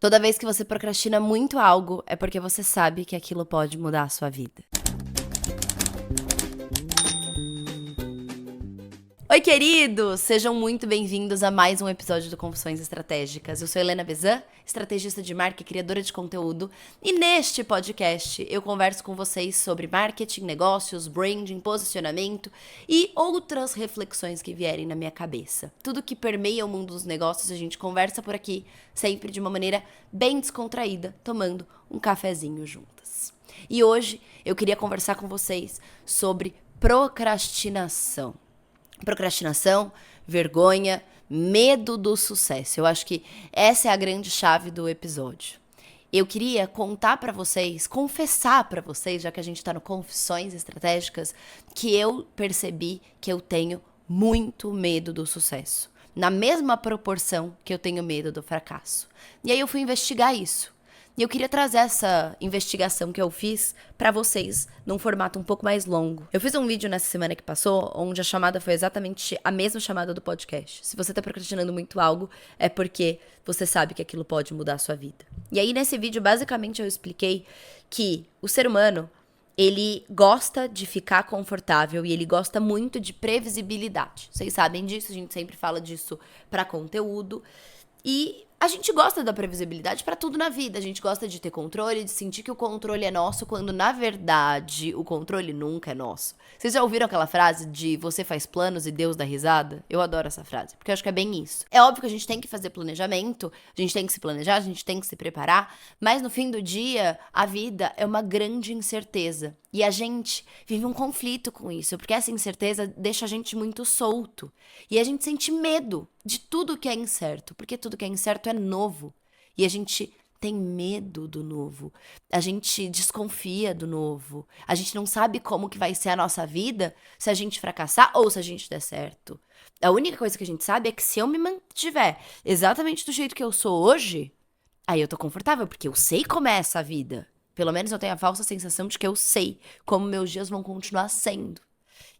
Toda vez que você procrastina muito algo, é porque você sabe que aquilo pode mudar a sua vida. Oi, queridos! Sejam muito bem-vindos a mais um episódio do Confissões Estratégicas. Eu sou Helena Vezan, estrategista de marca e criadora de conteúdo. E neste podcast eu converso com vocês sobre marketing, negócios, branding, posicionamento e outras reflexões que vierem na minha cabeça. Tudo que permeia o mundo dos negócios a gente conversa por aqui, sempre de uma maneira bem descontraída, tomando um cafezinho juntas. E hoje eu queria conversar com vocês sobre procrastinação. Procrastinação, vergonha, medo do sucesso. Eu acho que essa é a grande chave do episódio. Eu queria contar pra vocês, confessar pra vocês, já que a gente tá no Confissões Estratégicas, que eu percebi que eu tenho muito medo do sucesso. Na mesma proporção que eu tenho medo do fracasso. E aí eu fui investigar isso. E eu queria trazer essa investigação que eu fiz pra vocês num formato um pouco mais longo. Eu fiz um vídeo nessa semana que passou, onde a chamada foi exatamente a mesma chamada do podcast. Se você tá procrastinando muito algo, é porque você sabe que aquilo pode mudar a sua vida. E aí, nesse vídeo, basicamente, eu expliquei que o ser humano, ele gosta de ficar confortável e ele gosta muito de previsibilidade. Vocês sabem disso, a gente sempre fala disso pra conteúdo. E a gente gosta da previsibilidade pra tudo na vida. A gente gosta de ter controle, de sentir que o controle é nosso, quando na verdade o controle nunca é nosso. Vocês já ouviram aquela frase de você faz planos e Deus dá risada? Eu adoro essa frase, porque eu acho que é bem isso. É óbvio que a gente tem que fazer planejamento, a gente tem que se planejar, a gente tem que se preparar, mas no fim do dia, a vida é uma grande incerteza. E a gente vive um conflito com isso, porque essa incerteza deixa a gente muito solto. E a gente sente medo de tudo que é incerto, porque tudo que é incerto é novo. E a gente tem medo do novo. A gente desconfia do novo. A gente não sabe como que vai ser a nossa vida se a gente fracassar ou se a gente der certo. A única coisa que a gente sabe é que se eu me mantiver exatamente do jeito que eu sou hoje, aí eu tô confortável, porque eu sei como é essa vida. Pelo menos eu tenho a falsa sensação de que eu sei como meus dias vão continuar sendo.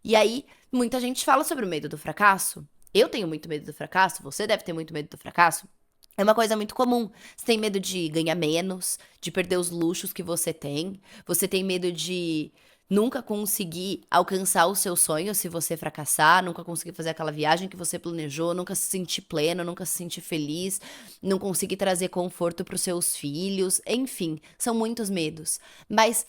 E aí, muita gente fala sobre o medo do fracasso. Eu tenho muito medo do fracasso, você deve ter muito medo do fracasso. É uma coisa muito comum. Você tem medo de ganhar menos, de perder os luxos que você tem. Você tem medo de nunca conseguir alcançar o seu sonho se você fracassar, nunca conseguir fazer aquela viagem que você planejou, nunca se sentir pleno, nunca se sentir feliz, não conseguir trazer conforto para os seus filhos. Enfim, são muitos medos. Mas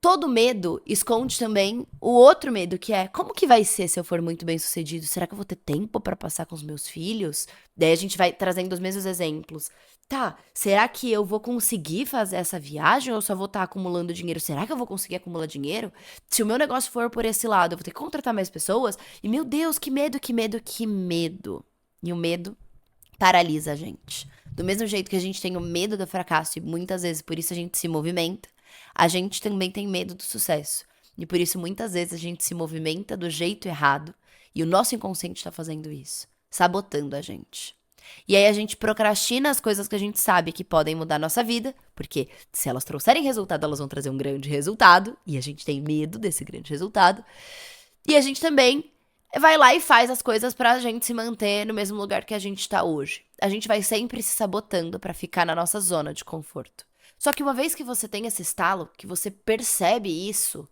todo medo esconde também o outro medo, que é como que vai ser se eu for muito bem sucedido? Será que eu vou ter tempo pra passar com os meus filhos? Daí a gente vai trazendo os mesmos exemplos. Tá, será que eu vou conseguir fazer essa viagem ou eu só vou estar acumulando dinheiro? Será que eu vou conseguir acumular dinheiro? Se o meu negócio for por esse lado, eu vou ter que contratar mais pessoas? E meu Deus, que medo, que medo, que medo. E o medo paralisa a gente. Do mesmo jeito que a gente tem o medo do fracasso e muitas vezes por isso a gente se movimenta, a gente também tem medo do sucesso. E por isso, muitas vezes, a gente se movimenta do jeito errado. E o nosso inconsciente está fazendo isso, sabotando a gente. E aí a gente procrastina as coisas que a gente sabe que podem mudar a nossa vida, porque se elas trouxerem resultado, elas vão trazer um grande resultado. E a gente tem medo desse grande resultado. E a gente também vai lá e faz as coisas pra gente se manter no mesmo lugar que a gente tá hoje. A gente vai sempre se sabotando pra ficar na nossa zona de conforto. Só que uma vez que você tem esse estalo, que você percebe isso,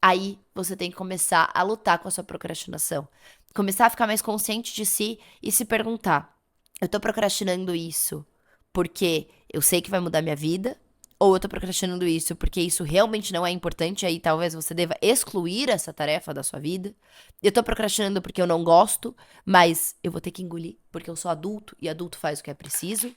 aí você tem que começar a lutar com a sua procrastinação. Começar a ficar mais consciente de si e se perguntar: eu tô procrastinando isso porque eu sei que vai mudar minha vida? Ou eu tô procrastinando isso porque isso realmente não é importante, aí talvez você deva excluir essa tarefa da sua vida? Eu tô procrastinando porque eu não gosto, mas eu vou ter que engolir porque eu sou adulto e adulto faz o que é preciso?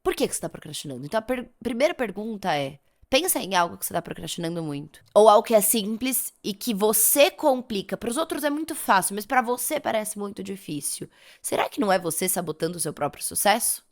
Por que você tá procrastinando? Então, a primeira pergunta é: pensa em algo que você tá procrastinando muito. Ou algo que é simples e que você complica. Para os outros é muito fácil, mas para você parece muito difícil. Será que não é você sabotando o seu próprio sucesso?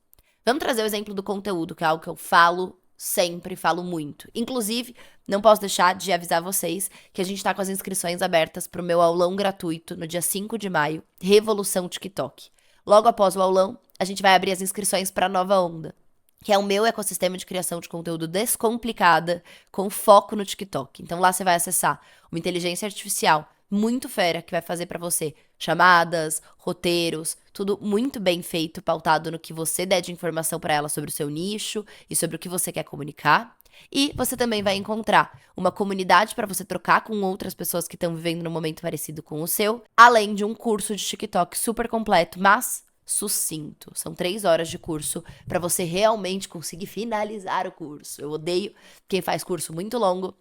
Vamos trazer o exemplo do conteúdo, que é algo que eu falo sempre, falo muito. Inclusive, não posso deixar de avisar vocês que a gente tá com as inscrições abertas pro meu aulão gratuito no dia 5 de maio, Revolução TikTok. Logo após o aulão, a gente vai abrir as inscrições para a nova onda, que é o meu ecossistema de criação de conteúdo descomplicada, com foco no TikTok. Então lá você vai acessar uma inteligência artificial muito fera, que vai fazer para você chamadas, roteiros, tudo muito bem feito, pautado no que você der de informação para ela sobre o seu nicho e sobre o que você quer comunicar. E você também vai encontrar uma comunidade para você trocar com outras pessoas que estão vivendo num momento parecido com o seu, além de um curso de TikTok super completo, mas sucinto. São 3 horas de curso para você realmente conseguir finalizar o curso. Eu odeio quem faz curso muito longo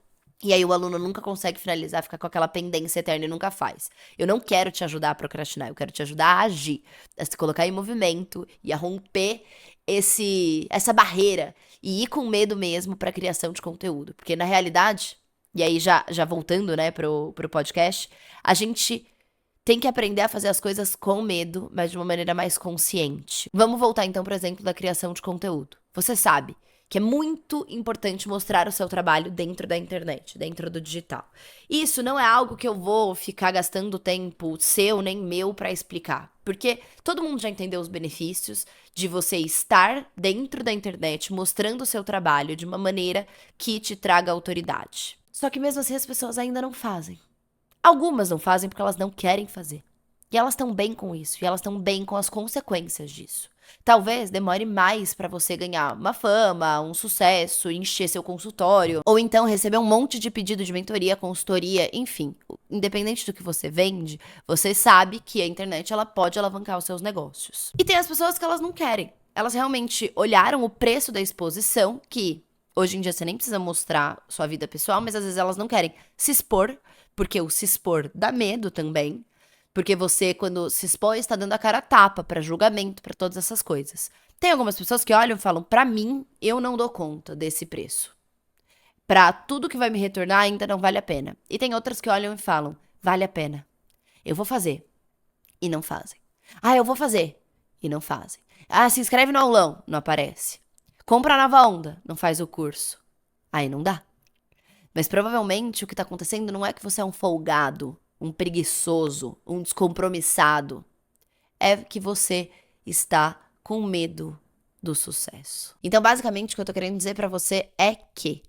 e aí o aluno nunca consegue finalizar, fica com aquela pendência eterna e nunca faz. Eu não quero te ajudar a procrastinar, eu quero te ajudar a agir, a se colocar em movimento e a romper essa barreira e ir com medo mesmo para a criação de conteúdo. Porque na realidade, e aí já voltando, né, pro podcast, a gente tem que aprender a fazer as coisas com medo, mas de uma maneira mais consciente. Vamos voltar então pro exemplo da criação de conteúdo. Você sabe que é muito importante mostrar o seu trabalho dentro da internet, dentro do digital. Isso não é algo que eu vou ficar gastando tempo seu nem meu para explicar, porque todo mundo já entendeu os benefícios de você estar dentro da internet mostrando o seu trabalho de uma maneira que te traga autoridade. Só que mesmo assim as pessoas ainda não fazem. Algumas não fazem porque elas não querem fazer. E elas estão bem com isso, e elas estão bem com as consequências disso. Talvez demore mais para você ganhar uma fama, um sucesso, encher seu consultório, ou então receber um monte de pedido de mentoria, consultoria, enfim. Independente do que você vende, você sabe que a internet ela pode alavancar os seus negócios. E tem as pessoas que elas não querem. Elas realmente olharam o preço da exposição, que hoje em dia você nem precisa mostrar sua vida pessoal, mas às vezes elas não querem se expor, porque o se expor dá medo também. Porque você, quando se expõe, está dando a cara a tapa para julgamento, para todas essas coisas. Tem algumas pessoas que olham e falam, para mim, eu não dou conta desse preço. Para tudo que vai me retornar, ainda não vale a pena. E tem outras que olham e falam, vale a pena. Eu vou fazer. E não fazem. Ah, eu vou fazer. E não fazem. Ah, se inscreve no aulão. Não aparece. Compra a nova onda. Não faz o curso. Aí não dá. Mas provavelmente o que está acontecendo não é que você é um folgado, um preguiçoso, um descompromissado. É que você está com medo do sucesso. Então, basicamente, o que eu tô querendo dizer pra você é que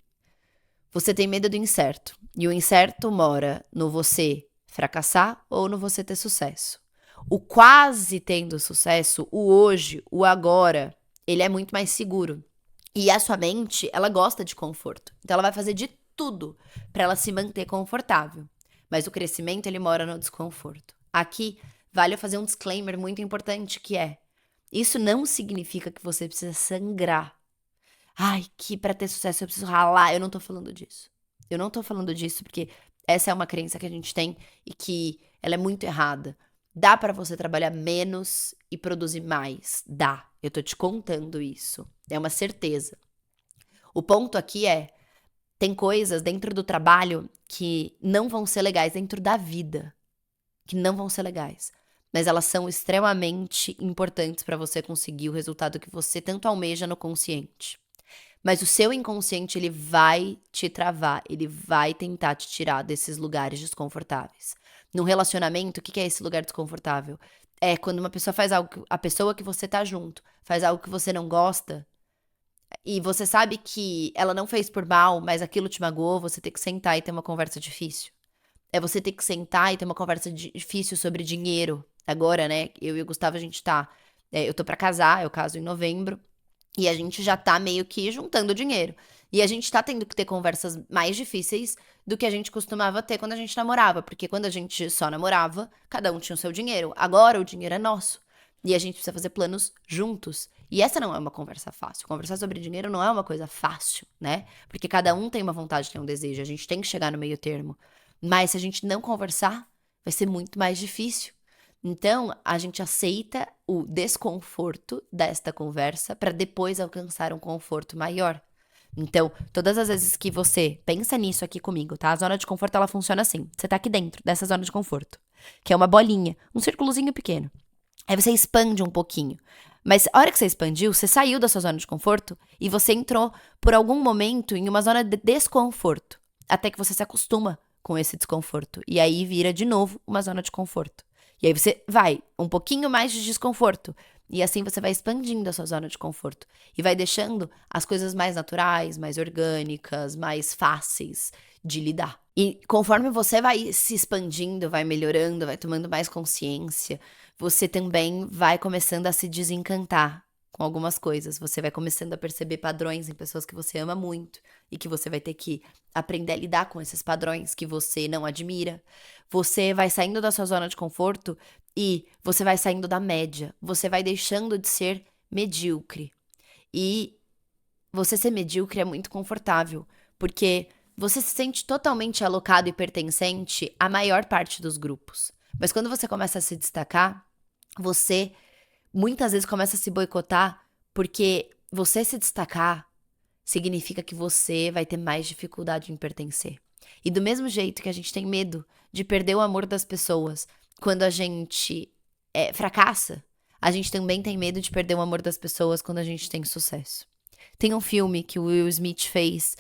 você tem medo do incerto. E o incerto mora no você fracassar ou no você ter sucesso. O quase tendo sucesso, o hoje, o agora, ele é muito mais seguro. E a sua mente, ela gosta de conforto. Então, ela vai fazer de tudo pra ela se manter confortável. Mas o crescimento, ele mora no desconforto. Aqui, vale eu fazer um disclaimer muito importante, que é: isso não significa que você precisa sangrar. Ai, que pra ter sucesso eu preciso ralar. Eu não tô falando disso. Eu não tô falando disso porque essa é uma crença que a gente tem e que ela é muito errada. Dá pra você trabalhar menos e produzir mais? Dá. Eu tô te contando isso. É uma certeza. O ponto aqui é: tem coisas dentro do trabalho que não vão ser legais, dentro da vida, que não vão ser legais. Mas elas são extremamente importantes para você conseguir o resultado que você tanto almeja no consciente. Mas o seu inconsciente, ele vai te travar, ele vai tentar te tirar desses lugares desconfortáveis. Num relacionamento, o que é esse lugar desconfortável? É quando uma pessoa faz algo, a pessoa que você tá junto, faz algo que você não gosta, e você sabe que ela não fez por mal, mas aquilo te magoou, você tem que sentar e ter uma conversa difícil. É você ter que sentar e ter uma conversa difícil sobre dinheiro. Agora, né, eu e o Gustavo, a gente tá... eu tô pra casar, eu caso em novembro, e a gente já tá meio que juntando dinheiro. E a gente tá tendo que ter conversas mais difíceis do que a gente costumava ter quando a gente namorava. Porque quando a gente só namorava, cada um tinha o seu dinheiro. Agora o dinheiro é nosso. E a gente precisa fazer planos juntos. E essa não é uma conversa fácil. Conversar sobre dinheiro não é uma coisa fácil, né? Porque cada um tem uma vontade, tem um desejo. A gente tem que chegar no meio termo. Mas se a gente não conversar, vai ser muito mais difícil. Então, a gente aceita o desconforto desta conversa para depois alcançar um conforto maior. Então, todas as vezes que você pensa nisso aqui comigo, tá? A zona de conforto, ela funciona assim. Você tá aqui dentro dessa zona de conforto, que é uma bolinha, um círculozinho pequeno. Aí você expande um pouquinho. Mas a hora que você expandiu, você saiu da sua zona de conforto e você entrou por algum momento em uma zona de desconforto. Até que você se acostuma com esse desconforto. E aí vira de novo uma zona de conforto. E aí você vai um pouquinho mais de desconforto. E assim você vai expandindo a sua zona de conforto e vai deixando as coisas mais naturais, mais orgânicas, mais fáceis de lidar. E conforme você vai se expandindo, vai melhorando, vai tomando mais consciência, você também vai começando a se desencantar com algumas coisas. Você vai começando a perceber padrões em pessoas que você ama muito e que você vai ter que aprender a lidar com esses padrões que você não admira. Você vai saindo da sua zona de conforto e você vai saindo da média. Você vai deixando de ser medíocre. E você ser medíocre é muito confortável, porque você se sente totalmente alocado e pertencente à maior parte dos grupos. Mas quando você começa a se destacar, você muitas vezes começa a se boicotar, porque você se destacar significa que você vai ter mais dificuldade em pertencer. E do mesmo jeito que a gente tem medo de perder o amor das pessoas quando a gente fracassa, a gente também tem medo de perder o amor das pessoas quando a gente tem sucesso. Tem um filme que o Will Smith fez,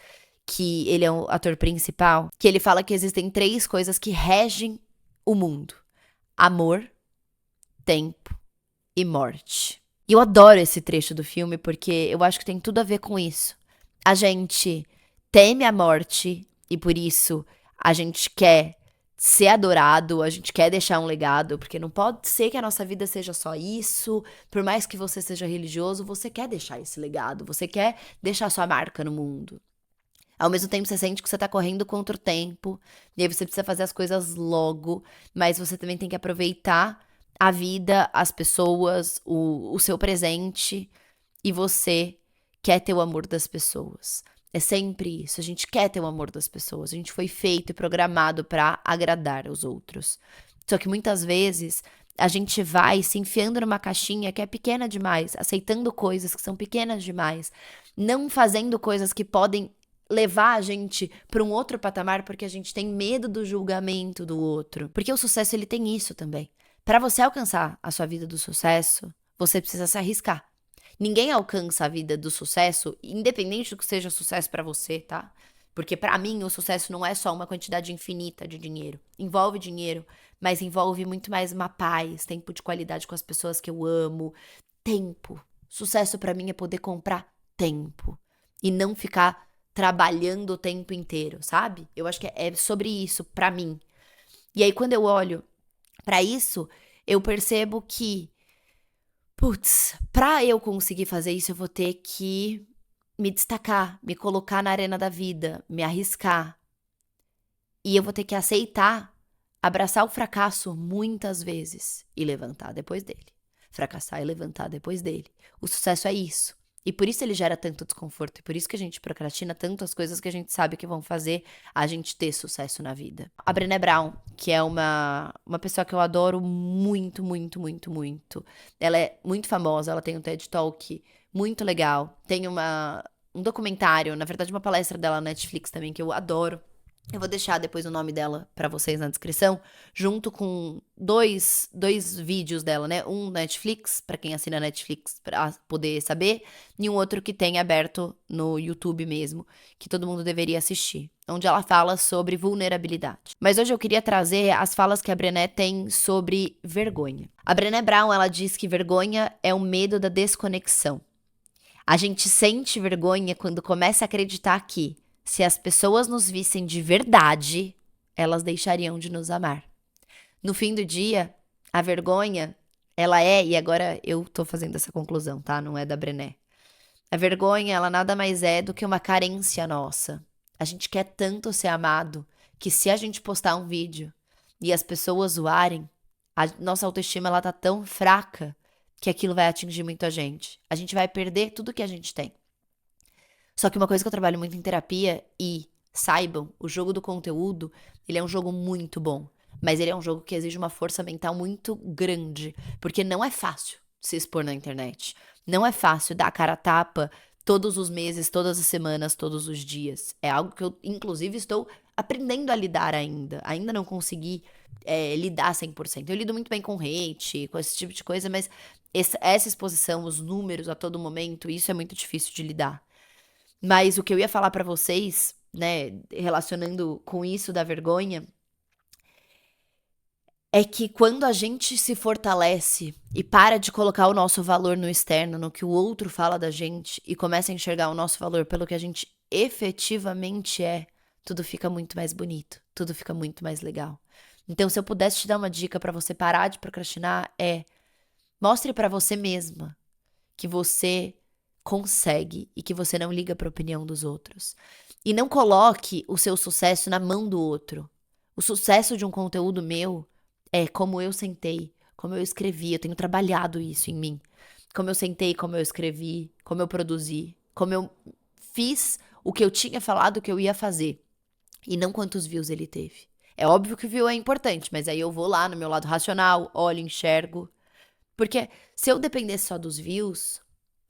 que ele é o ator principal, que ele fala que existem 3 coisas que regem o mundo: amor, tempo e morte. E eu adoro esse trecho do filme porque eu acho que tem tudo a ver com isso. A gente teme a morte e por isso a gente quer ser adorado, a gente quer deixar um legado, porque não pode ser que a nossa vida seja só isso. Por mais que você seja religioso, você quer deixar esse legado, você quer deixar sua marca no mundo. Ao mesmo tempo, você sente que você tá correndo contra o tempo, e aí você precisa fazer as coisas logo, mas você também tem que aproveitar a vida, as pessoas, o seu presente, e você quer ter o amor das pessoas. É sempre isso, a gente quer ter o amor das pessoas, a gente foi feito e programado pra agradar os outros. Só que muitas vezes a gente vai se enfiando numa caixinha que é pequena demais, aceitando coisas que são pequenas demais, não fazendo coisas que podem levar a gente para um outro patamar porque a gente tem medo do julgamento do outro. Porque o sucesso ele tem isso também. Para você alcançar a sua vida do sucesso, você precisa se arriscar. Ninguém alcança a vida do sucesso, independente do que seja sucesso para você, tá? Porque para mim o sucesso não é só uma quantidade infinita de dinheiro. Envolve dinheiro, mas envolve muito mais uma paz, tempo de qualidade com as pessoas que eu amo, tempo. Sucesso para mim é poder comprar tempo e não ficar trabalhando o tempo inteiro, sabe? Eu acho que é sobre isso pra mim. E aí quando eu olho pra isso, eu percebo que, putz, pra eu conseguir fazer isso, eu vou ter que me destacar, me colocar na arena da vida, me arriscar. E eu vou ter que aceitar, abraçar o fracasso muitas vezes e levantar depois dele. Fracassar e levantar depois dele. O sucesso é isso. E por isso ele gera tanto desconforto. E por isso que a gente procrastina tanto as coisas que a gente sabe que vão fazer a gente ter sucesso na vida. A Brené Brown, que é uma pessoa que eu adoro muito, muito, muito, muito. Ela é muito famosa, ela tem um TED Talk muito legal. Tem um documentário, na verdade uma palestra dela na Netflix também, que eu adoro. Eu vou deixar depois o nome dela pra vocês na descrição, junto com dois vídeos dela, né? Um Netflix, pra quem assina Netflix pra poder saber, e um outro que tem aberto no YouTube mesmo, que todo mundo deveria assistir, onde ela fala sobre vulnerabilidade. Mas hoje eu queria trazer as falas que a Brené tem sobre vergonha. A Brené Brown, ela diz que vergonha é o medo da desconexão. A gente sente vergonha quando começa a acreditar que, se as pessoas nos vissem de verdade, elas deixariam de nos amar. No fim do dia, a vergonha, ela é, e agora eu tô fazendo essa conclusão, tá? Não é da Brené. A vergonha, ela nada mais é do que uma carência nossa. A gente quer tanto ser amado que se a gente postar um vídeo e as pessoas zoarem, a nossa autoestima ela tá tão fraca que aquilo vai atingir muito a gente. A gente vai perder tudo que a gente tem. Só que uma coisa que eu trabalho muito em terapia e saibam, o jogo do conteúdo, ele é um jogo muito bom, mas ele é um jogo que exige uma força mental muito grande, porque não é fácil se expor na internet. Não é fácil dar a cara a tapa todos os meses, todas as semanas, todos os dias. É algo que eu, inclusive, estou aprendendo a lidar ainda. Ainda não consegui lidar 100%. Eu lido muito bem com hate, com esse tipo de coisa, mas essa exposição, os números a todo momento, isso é muito difícil de lidar. Mas o que eu ia falar pra vocês, né, relacionando com isso da vergonha, é que quando a gente se fortalece e para de colocar o nosso valor no externo, no que o outro fala da gente, e começa a enxergar o nosso valor pelo que a gente efetivamente é, tudo fica muito mais bonito, tudo fica muito mais legal. Então, se eu pudesse te dar uma dica pra você parar de procrastinar, mostre pra você mesma que você consegue e que você não liga pra opinião dos outros. E não coloque o seu sucesso na mão do outro. O sucesso de um conteúdo meu é como eu sentei, como eu escrevi. Eu tenho trabalhado isso em mim. Como eu sentei, como eu escrevi, como eu produzi, como eu fiz o que eu tinha falado que eu ia fazer. E não quantos views ele teve. É óbvio que o view é importante, mas aí eu vou lá no meu lado racional, olho, enxergo. Porque se eu dependesse só dos views,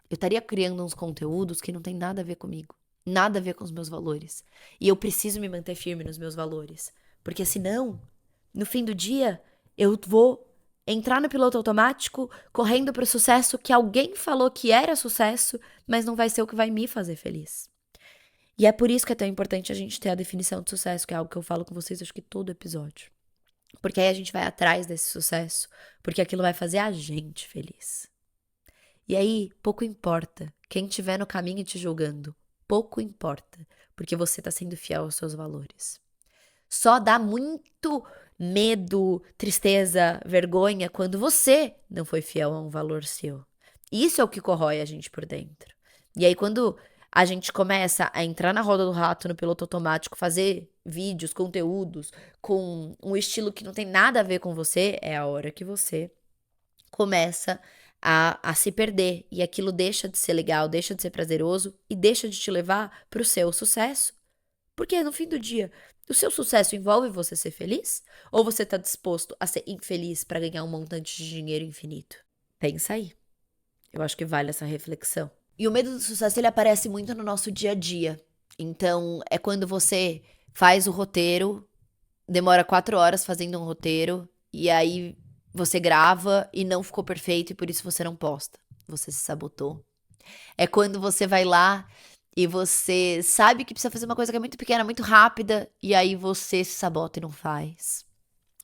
eu estaria criando uns conteúdos que não tem nada a ver comigo. Nada a ver com os meus valores. E eu preciso me manter firme nos meus valores. Porque senão, no fim do dia, eu vou entrar no piloto automático, correndo para o sucesso que alguém falou que era sucesso, mas não vai ser o que vai me fazer feliz. E é por isso que é tão importante a gente ter a definição de sucesso, que é algo que eu falo com vocês, acho que todo episódio. Porque aí a gente vai atrás desse sucesso, porque aquilo vai fazer a gente feliz. E aí, pouco importa quem estiver no caminho te julgando. Pouco importa, porque você está sendo fiel aos seus valores. Só dá muito medo, tristeza, vergonha quando você não foi fiel a um valor seu. Isso é o que corrói a gente por dentro. E aí, quando a gente começa a entrar na roda do rato, no piloto automático, fazer vídeos, conteúdos com um estilo que não tem nada a ver com você, é a hora que você começa a se perder. E aquilo deixa de ser legal, deixa de ser prazeroso e deixa de te levar para o seu sucesso. Porque no fim do dia, o seu sucesso envolve você ser feliz? Ou você está disposto a ser infeliz para ganhar um montante de dinheiro infinito? Pensa aí. Eu acho que vale essa reflexão. E o medo do sucesso, ele aparece muito no nosso dia a dia. Então, é quando você faz o roteiro, demora 4 horas fazendo um roteiro, e aí você grava e não ficou perfeito e por isso você não posta. Você se sabotou. É quando você vai lá e você sabe que precisa fazer uma coisa que é muito pequena, muito rápida, e aí você se sabota e não faz.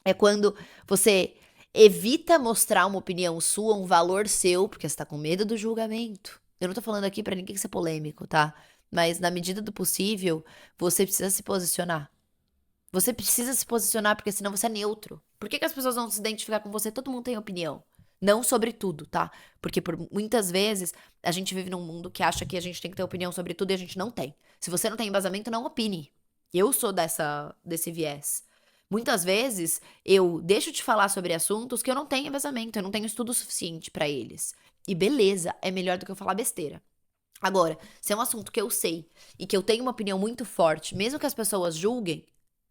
É quando você evita mostrar uma opinião sua, um valor seu, porque você tá com medo do julgamento. Eu não tô falando aqui pra ninguém ser polêmico, tá? Mas na medida do possível, você precisa se posicionar. Você precisa se posicionar, porque senão você é neutro. Por que as pessoas vão se identificar com você? Todo mundo tem opinião. Não sobre tudo, tá? Porque por muitas vezes a gente vive num mundo que acha que a gente tem que ter opinião sobre tudo e a gente não tem. Se você não tem embasamento, não opine. Eu sou desse viés. Muitas vezes eu deixo de falar sobre assuntos que eu não tenho embasamento, eu não tenho estudo suficiente pra eles. E beleza, é melhor do que eu falar besteira. Agora, se é um assunto que eu sei e que eu tenho uma opinião muito forte, mesmo que as pessoas julguem,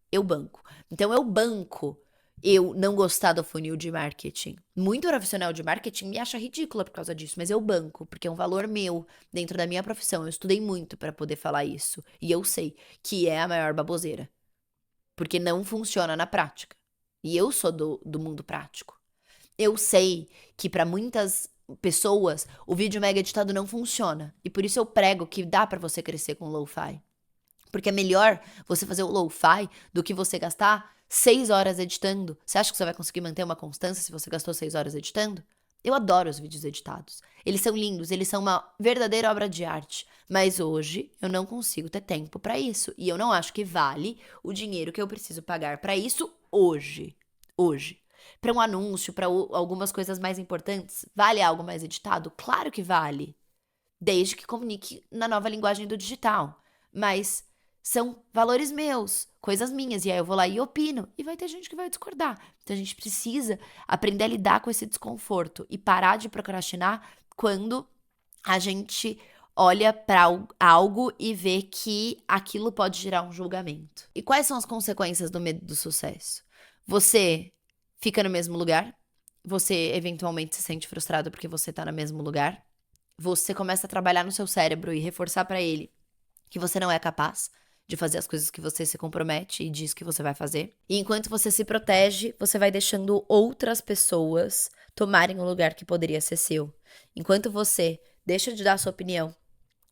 eu banco. Então, eu banco eu não gostar do funil de marketing. Muito profissional de marketing me acha ridícula por causa disso, mas eu banco, porque é um valor meu dentro da minha profissão. Eu estudei muito para poder falar isso. E eu sei que é a maior baboseira. Porque não funciona na prática. E eu sou do mundo prático. Eu sei que para muitas pessoas o vídeo mega editado não funciona. E por isso eu prego que dá para você crescer com lo-fi. Porque é melhor você fazer o lo-fi do que você gastar 6 horas editando. Você acha que você vai conseguir manter uma constância se você gastou 6 horas editando? Eu adoro os vídeos editados. Eles são lindos, eles são uma verdadeira obra de arte. Mas hoje eu não consigo ter tempo pra isso. E eu não acho que vale o dinheiro que eu preciso pagar pra isso hoje. Hoje. Pra um anúncio, pra algumas coisas mais importantes, vale algo mais editado? Claro que vale. Desde que comunique na nova linguagem do digital. Mas são valores meus, coisas minhas, e aí eu vou lá e opino, e vai ter gente que vai discordar. Então a gente precisa aprender a lidar com esse desconforto e parar de procrastinar quando a gente olha para algo e vê que aquilo pode gerar um julgamento. E quais são as consequências do medo do sucesso? Você fica no mesmo lugar, você eventualmente se sente frustrado porque você tá no mesmo lugar, você começa a trabalhar no seu cérebro e reforçar para ele que você não é capaz de fazer as coisas que você se compromete e diz que você vai fazer. E enquanto você se protege, você vai deixando outras pessoas tomarem o lugar que poderia ser seu. Enquanto você deixa de dar a sua opinião,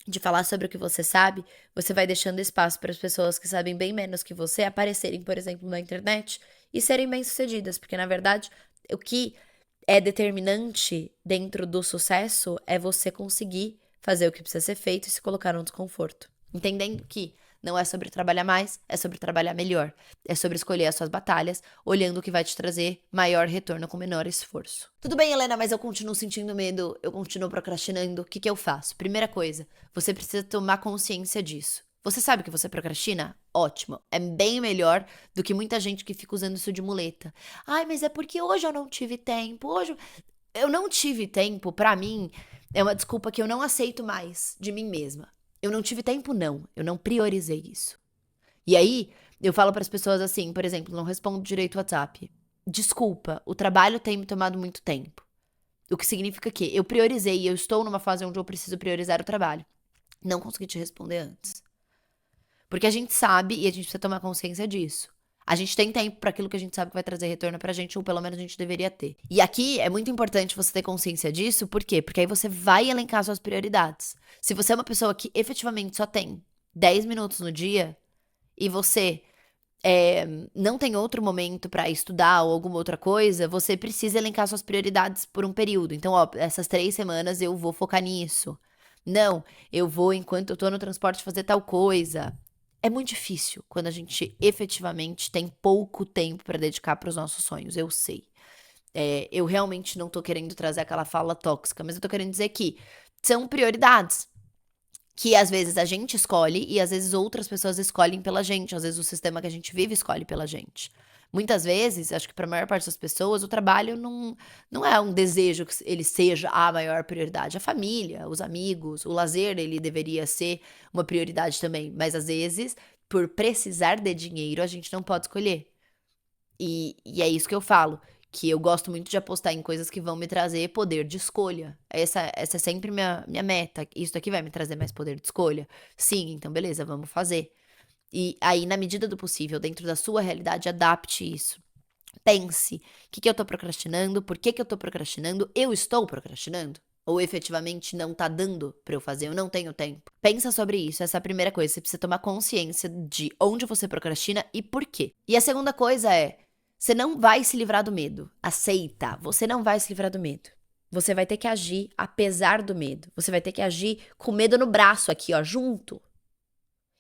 de falar sobre o que você sabe, você vai deixando espaço para as pessoas que sabem bem menos que você aparecerem, por exemplo, na internet e serem bem-sucedidas, porque na verdade o que é determinante dentro do sucesso é você conseguir fazer o que precisa ser feito e se colocar no desconforto. Entendendo que não é sobre trabalhar mais, é sobre trabalhar melhor. É sobre escolher as suas batalhas, olhando o que vai te trazer maior retorno com menor esforço. Tudo bem, Helena, mas eu continuo sentindo medo, eu continuo procrastinando. O que eu faço? Primeira coisa, você precisa tomar consciência disso. Você sabe que você procrastina? Ótimo. É bem melhor do que muita gente que fica usando isso de muleta. Ai, mas é porque hoje eu não tive tempo. Hoje eu não tive tempo, pra mim, é uma desculpa que eu não aceito mais de mim mesma. Eu não tive tempo, não. Eu não priorizei isso. E aí, eu falo pras pessoas assim, por exemplo, não respondo direito o WhatsApp. Desculpa, o trabalho tem me tomado muito tempo. O que significa que eu priorizei e eu estou numa fase onde eu preciso priorizar o trabalho. Não consegui te responder antes. Porque a gente sabe e a gente precisa tomar consciência disso. A gente tem tempo para aquilo que a gente sabe que vai trazer retorno pra gente, ou pelo menos a gente deveria ter. E aqui é muito importante você ter consciência disso, por quê? Porque aí você vai elencar suas prioridades. Se você é uma pessoa que efetivamente só tem 10 minutos no dia e você não tem outro momento pra estudar ou alguma outra coisa, você precisa elencar suas prioridades por um período. Então, ó, essas 3 semanas eu vou focar nisso. Não, eu vou, enquanto eu tô no transporte, fazer tal coisa. É muito difícil quando a gente efetivamente tem pouco tempo pra dedicar pros nossos sonhos, eu sei. Eu realmente não tô querendo trazer aquela fala tóxica, mas eu tô querendo dizer que são prioridades que às vezes a gente escolhe e às vezes outras pessoas escolhem pela gente, às vezes o sistema que a gente vive escolhe pela gente. Muitas vezes, acho que pra maior parte das pessoas, o trabalho não é um desejo que ele seja a maior prioridade. A família, os amigos, o lazer, ele deveria ser uma prioridade também. Mas às vezes, por precisar de dinheiro, a gente não pode escolher. E é isso que eu falo, que eu gosto muito de apostar em coisas que vão me trazer poder de escolha. Essa é sempre minha meta. Isso aqui vai me trazer mais poder de escolha? Sim, então beleza, vamos fazer. E aí, na medida do possível, dentro da sua realidade, adapte isso. Pense, o que eu tô procrastinando? Por que eu tô procrastinando? Eu estou procrastinando? Ou efetivamente não tá dando pra eu fazer, eu não tenho tempo? Pensa sobre isso, essa é a primeira coisa. Você precisa tomar consciência de onde você procrastina e por quê. E a segunda coisa é, você não vai se livrar do medo. Aceita, você não vai se livrar do medo. Você vai ter que agir apesar do medo. Você vai ter que agir com o medo no braço aqui, ó, junto.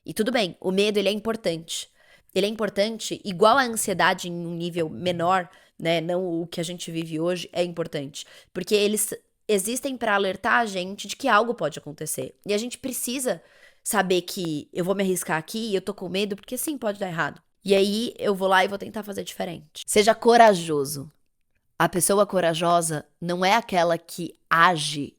E tudo bem, o medo, ele é importante. Ele é importante, igual a ansiedade em um nível menor, né? Não o que a gente vive hoje é importante. Porque eles existem para alertar a gente de que algo pode acontecer. E a gente precisa saber que eu vou me arriscar aqui e eu tô com medo, porque sim, pode dar errado. E aí eu vou lá e vou tentar fazer diferente. Seja corajoso. A pessoa corajosa não é aquela que age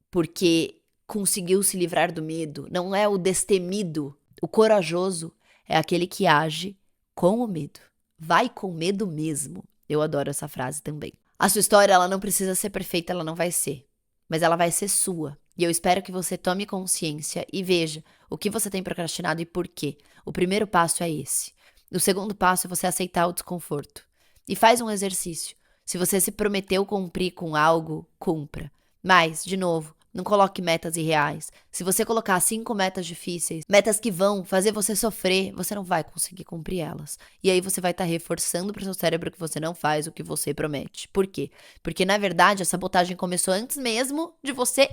porque conseguiu se livrar do medo, não é o destemido. O corajoso é aquele que age com o medo. Vai com medo mesmo. Eu adoro essa frase também. A sua história, ela não precisa ser perfeita, ela não vai ser. Mas ela vai ser sua. E eu espero que você tome consciência e veja o que você tem procrastinado e por quê. O primeiro passo é esse. O segundo passo é você aceitar o desconforto. E faz um exercício. Se você se prometeu cumprir com algo, cumpra. Mas, de novo, não coloque metas irreais. Se você colocar 5 metas difíceis, metas que vão fazer você sofrer, você não vai conseguir cumprir elas. E aí você vai estar reforçando para o seu cérebro que você não faz o que você promete. Por quê? Porque, na verdade, a sabotagem começou antes mesmo de você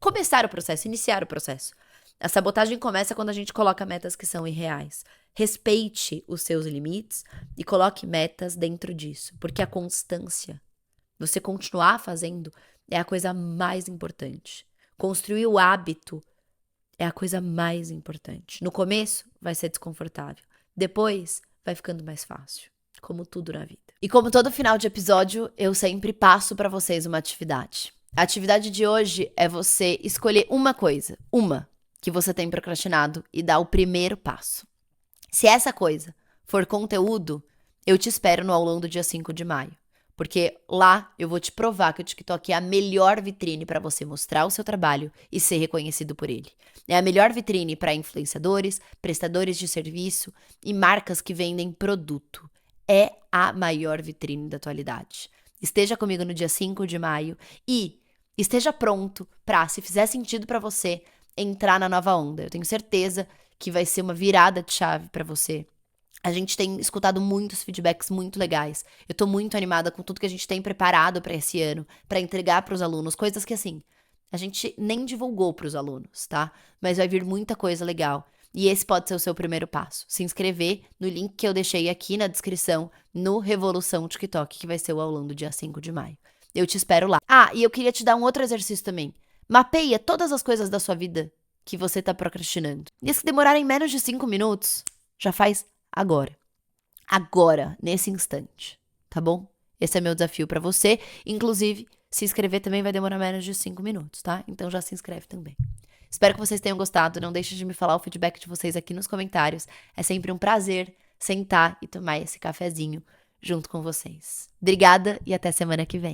começar o processo, iniciar o processo. A sabotagem começa quando a gente coloca metas que são irreais. Respeite os seus limites e coloque metas dentro disso. Porque a constância, você continuar fazendo, é a coisa mais importante. Construir o hábito é a coisa mais importante. No começo, vai ser desconfortável. Depois, vai ficando mais fácil. Como tudo na vida. E como todo final de episódio, eu sempre passo pra vocês uma atividade. A atividade de hoje é você escolher uma coisa, que você tem procrastinado e dar o primeiro passo. Se essa coisa for conteúdo, eu te espero no aulão do dia 5 de maio. Porque lá eu vou te provar que o TikTok é a melhor vitrine para você mostrar o seu trabalho e ser reconhecido por ele. É a melhor vitrine para influenciadores, prestadores de serviço e marcas que vendem produto. É a maior vitrine da atualidade. Esteja comigo no dia 5 de maio e esteja pronto para, se fizer sentido para você, entrar na nova onda. Eu tenho certeza que vai ser uma virada de chave para você. A gente tem escutado muitos feedbacks muito legais. Eu tô muito animada com tudo que a gente tem preparado para esse ano, para entregar para os alunos, coisas que assim, a gente nem divulgou para os alunos, tá? Mas vai vir muita coisa legal. E esse pode ser o seu primeiro passo. Se inscrever no link que eu deixei aqui na descrição no Revolução TikTok, que vai ser o aulão do dia 5 de maio. Eu te espero lá. Ah, e eu queria te dar um outro exercício também. Mapeia todas as coisas da sua vida que você tá procrastinando. E as que demorarem menos de 5 minutos, já faz agora. Agora, nesse instante, tá bom? Esse é meu desafio pra você. Inclusive, se inscrever também vai demorar menos de 5 minutos, tá? Então já se inscreve também. Espero que vocês tenham gostado. Não deixe de me falar o feedback de vocês aqui nos comentários. É sempre um prazer sentar e tomar esse cafezinho junto com vocês. Obrigada e até semana que vem.